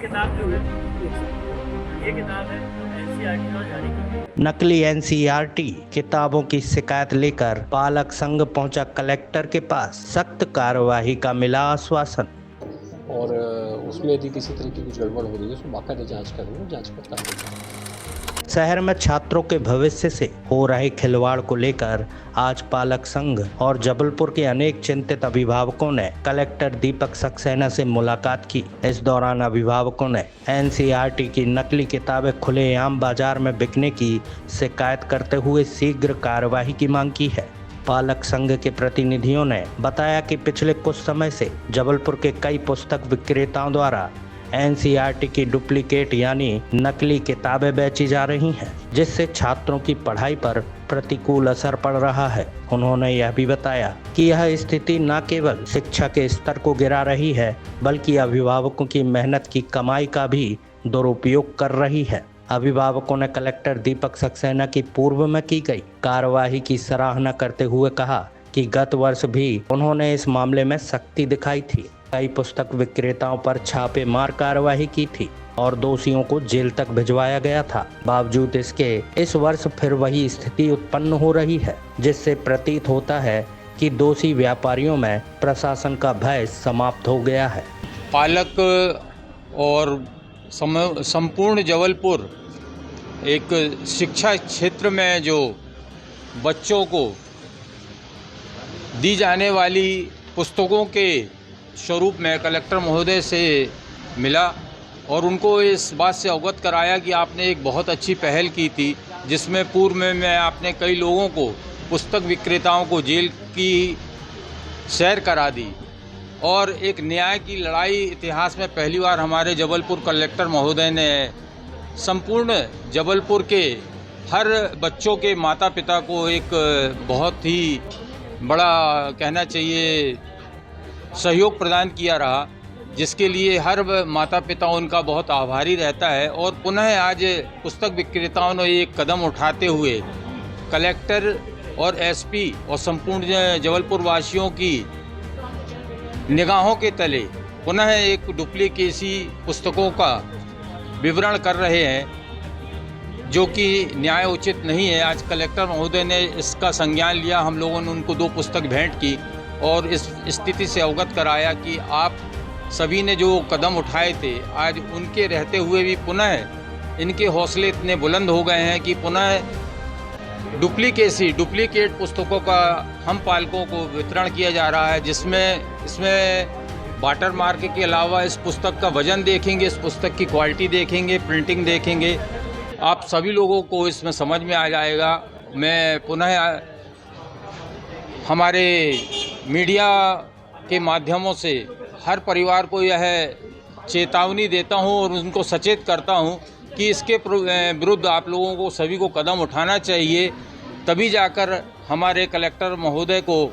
किताब जो है ये किताब है एनसीईआरटी द्वारा जारी की गई। नकली एनसीईआरटी किताबों की शिकायत लेकर पालक संघ पहुंचा कलेक्टर के पास, सख्त कार्यवाही का मिला आश्वासन। और उसमें यदि किसी तरह की कुछ गड़बड़ हो रही है उसमें बाकायदा जांच करेंगे, जांच पड़ताल करेंगे। शहर में छात्रों के भविष्य से हो रहे खिलवाड़ को लेकर आज पालक संघ और जबलपुर के अनेक चिंतित अभिभावकों ने कलेक्टर दीपक सक्सेना से मुलाकात की। इस दौरान अभिभावकों ने एनसीईआरटी की नकली किताबें खुलेआम बाजार में बिकने की शिकायत करते हुए शीघ्र कार्यवाही की मांग की है। पालक संघ के प्रतिनिधियों ने बताया कि पिछले कुछ समय से जबलपुर के कई पुस्तक विक्रेताओं द्वारा एनसीईआरटी की डुप्लीकेट यानी नकली किताबें बेची जा रही हैं, जिससे छात्रों की पढ़ाई पर प्रतिकूल असर पड़ रहा है। उन्होंने यह भी बताया कि यह स्थिति न केवल शिक्षा के स्तर को गिरा रही है, बल्कि अभिभावकों की मेहनत की कमाई का भी दुरुपयोग कर रही है। अभिभावकों ने कलेक्टर दीपक सक्सेना की पूर्व में की गई कार्यवाही की सराहना करते हुए कहा कि गत वर्ष भी उन्होंने इस मामले में सख्ती दिखाई थी, कई पुस्तक विक्रेताओं पर छापेमार कार्यवाही की थी और दोषियों को जेल तक भिजवाया गया था। बावजूद इसके इस वर्ष फिर वही स्थिति उत्पन्न हो रही है, जिससे प्रतीत होता है कि दोषी व्यापारियों में प्रशासन का भय समाप्त हो गया है। पालक और संपूर्ण जबलपुर एक शिक्षा क्षेत्र में जो बच्चों को दी जाने वाली पुस्तकों के स्वरूप में कलेक्टर महोदय से मिला और उनको इस बात से अवगत कराया कि आपने एक बहुत अच्छी पहल की थी, जिसमें पूर्व में आपने कई लोगों को, पुस्तक विक्रेताओं को जेल की सैर करा दी और एक न्याय की लड़ाई इतिहास में पहली बार हमारे जबलपुर कलेक्टर महोदय ने संपूर्ण जबलपुर के हर बच्चों के माता पिता को एक बहुत ही बड़ा कहना चाहिए सहयोग प्रदान किया रहा, जिसके लिए हर माता पिता उनका बहुत आभारी रहता है। और पुनः आज पुस्तक विक्रेताओं ने एक कदम उठाते हुए कलेक्टर और एसपी और संपूर्ण जबलपुर वासियों की निगाहों के तले पुनः एक डुप्लीकेसी पुस्तकों का विवरण कर रहे हैं, जो कि न्याय उचित नहीं है। आज कलेक्टर महोदय ने इसका संज्ञान लिया, हम लोगों ने उनको 2 पुस्तक भेंट की और इस स्थिति से अवगत कराया कि आप सभी ने जो कदम उठाए थे, आज उनके रहते हुए भी पुनः इनके हौसले इतने बुलंद हो गए हैं कि पुनः डुप्लीकेट पुस्तकों का हम पालकों को वितरण किया जा रहा है, इसमें वाटर मार्क के अलावा इस पुस्तक का वजन देखेंगे, इस पुस्तक की क्वालिटी देखेंगे, प्रिंटिंग देखेंगे, आप सभी लोगों को इसमें समझ में आ जाएगा। मैं पुनः हमारे मीडिया के माध्यमों से हर परिवार को यह चेतावनी देता हूं और उनको सचेत करता हूं कि इसके विरुद्ध आप लोगों को सभी को कदम उठाना चाहिए, तभी जाकर हमारे कलेक्टर महोदय को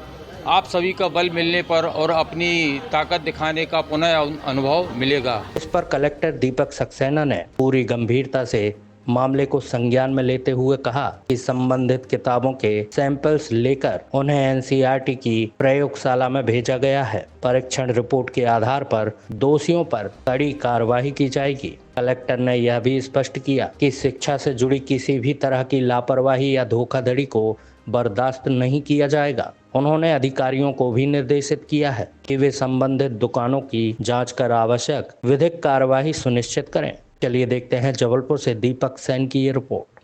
आप सभी का बल मिलने पर और अपनी ताकत दिखाने का पुनः अनुभव मिलेगा। इस पर कलेक्टर दीपक सक्सेना ने पूरी गंभीरता से मामले को संज्ञान में लेते हुए कहा कि संबंधित किताबों के सैंपल्स लेकर उन्हें एनसीईआरटी की प्रयोगशाला में भेजा गया है। परीक्षण रिपोर्ट के आधार पर दोषियों पर कड़ी कार्रवाई की जाएगी। कलेक्टर ने यह भी स्पष्ट किया कि शिक्षा से जुड़ी किसी भी तरह की लापरवाही या धोखाधड़ी को बर्दाश्त नहीं किया जाएगा। उन्होंने अधिकारियों को भी निर्देशित किया है कि वे संबंधित दुकानों की जांच कर आवश्यक विधिक कार्यवाही सुनिश्चित करें। चलिए देखते हैं जबलपुर से दीपक सेन की ये रिपोर्ट।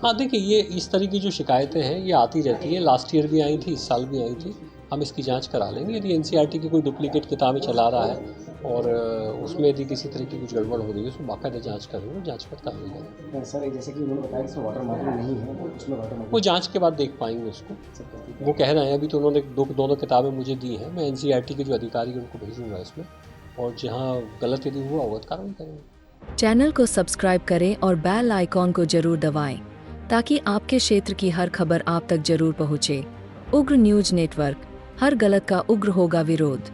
हाँ देखिए, ये इस तरह की जो शिकायतें हैं ये आती रहती है, लास्ट ईयर भी आई थी, इस साल भी आई थी। हम इसकी जांच करा लेंगे। यदि एनसीईआरटी की कोई डुप्लीकेट किताबें चला रहा है और उसमें यदि किसी तरह की कुछ गड़बड़ हो रही है उसमें बाकायदा जांच करेंगे, जांच पड़ताल करेंगे। सर जैसे कि उन्होंने बताया इसमें वाटर मार्किंग नहीं है, तो उसमें वाटर मार्किंग वो जांच के बाद देख पाएंगे उसको। वो कह रहे हैं, अभी तो उन्होंने दोनों किताबें मुझे दी हैं, मैं एनसीईआरटी के जो अधिकारी हैं उनको भेजूंगा इसमें, और जहाँ गलत यदि हुआ होगा तो कार्रवाई करेंगे। चैनल को सब्सक्राइब करें और बेल आइकॉन को जरूर दबाएं, ताकि आपके क्षेत्र की हर खबर आप तक जरूर पहुंचे। उग्र न्यूज नेटवर्क, हर गलत का उग्र होगा विरोध।